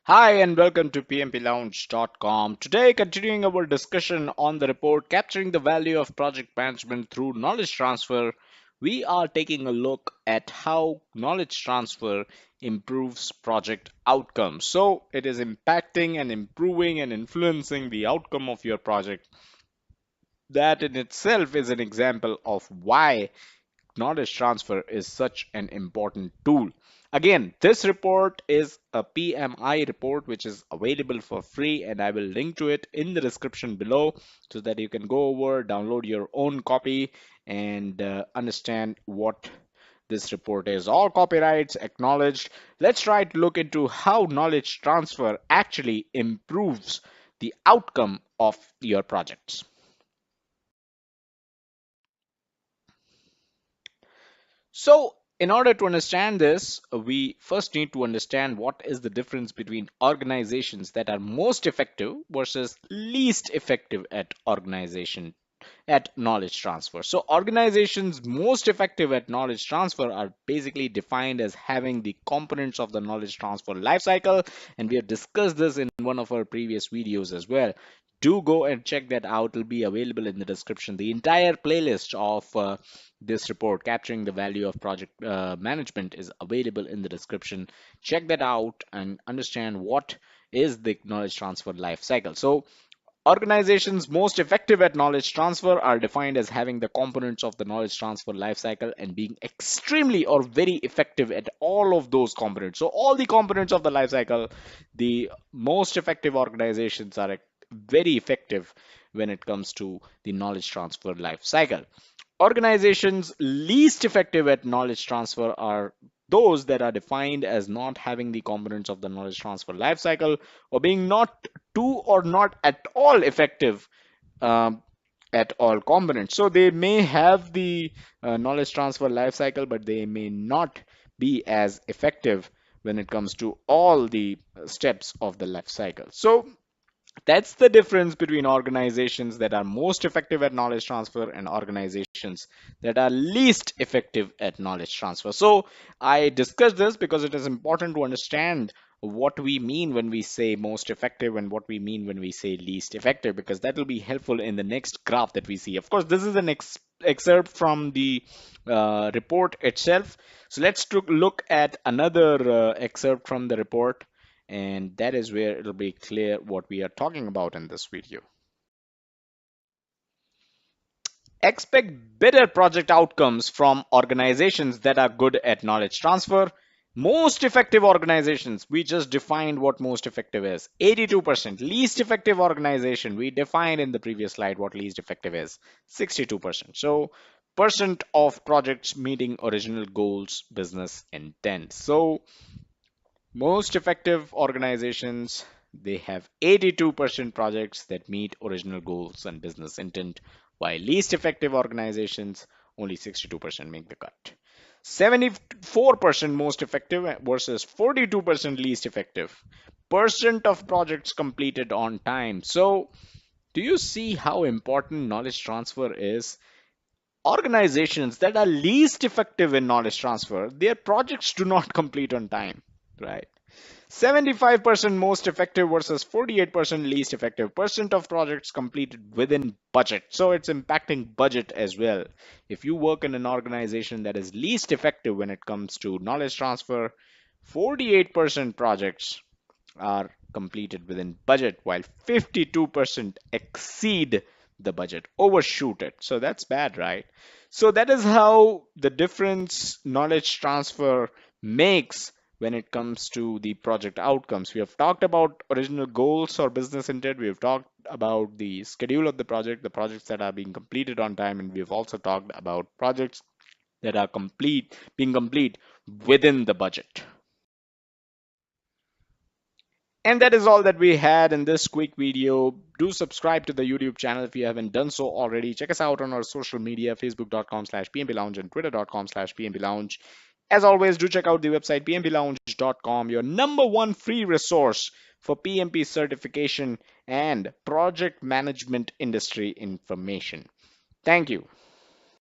Hi and welcome to pmplounge.com. Today, continuing our discussion on the report Capturing the Value of Project Management Through Knowledge Transfer, we are taking a look at how knowledge transfer improves project outcomes. So, it is impacting and improving and influencing the outcome of your project. That in itself is an example of why knowledge transfer is such an important tool. Again, this report is a PMI report which is available for free, and I will link to it in the description below so that you can go over, download your own copy, and understand what this report is. All copyrights acknowledged. Let's try to look into how knowledge transfer actually improves the outcome of your projects. So, in order to understand this, we first need to understand what is the difference between organizations that are most effective versus least effective at knowledge transfer. So organizations most effective at knowledge transfer are basically defined as having the components of the knowledge transfer lifecycle, and we have discussed this in one of our previous videos as well. Do go and check that out. It'll be available in the description. The entire playlist of this report, Capturing the Value of Project Management, is available in the description. Check that out and understand what is the knowledge transfer life cycle. So organizations most effective at knowledge transfer are defined as having the components of the knowledge transfer lifecycle and being extremely or very effective at all of those components. So all the components of the lifecycle, the most effective organizations are very effective when it comes to the knowledge transfer lifecycle. Organizations least effective at knowledge transfer are those that are defined as not having the components of the knowledge transfer lifecycle or being not too or not at all effective um, at all components. So they may have the knowledge transfer lifecycle, but they may not be as effective when it comes to all the steps of the life cycle. So that's the difference between organizations that are most effective at knowledge transfer and organizations that are least effective at knowledge transfer. So I discussed this because it is important to understand what we mean when we say most effective and what we mean when we say least effective, because that will be helpful in the next graph that we see. Of course, this is an excerpt from the report itself. So let's look at another excerpt from the report, and that is where it'll be clear what we are talking about in this video. Expect better project outcomes from organizations that are good at knowledge transfer. Most effective organizations, we just defined what most effective is. 82%. Least effective organization, we defined in the previous slide what least effective is. 62%. So percent of projects meeting original goals, business intent. So most effective organizations, they have 82% projects that meet original goals and business intent, while least effective organizations, only 62% make the cut. 74% most effective versus 42% least effective. Percent of projects completed on time. So, do you see how important knowledge transfer is? Organizations that are least effective in knowledge transfer, their projects do not complete on time, right? 75% most effective versus 48% least effective. Percent of projects completed within budget. So it's impacting budget as well. If you work in an organization that is least effective when it comes to knowledge transfer, 48% projects are completed within budget, while 52% exceed the budget, overshoot it. So that's bad, right? So that is how the difference knowledge transfer makes when it comes to the project outcomes. We have talked about original goals or business intent. We have talked about the schedule of the projects that are being completed on time, and we have also talked about projects that are being complete within the budget. And that is all that we had in this quick video. Do subscribe to the YouTube channel if you haven't done so already. Check us out on our social media, facebook.com/pmplounge and twitter.com/pmplounge. As always, do check out the website pmplounge.com, your number one free resource for PMP certification and project management industry information. Thank you.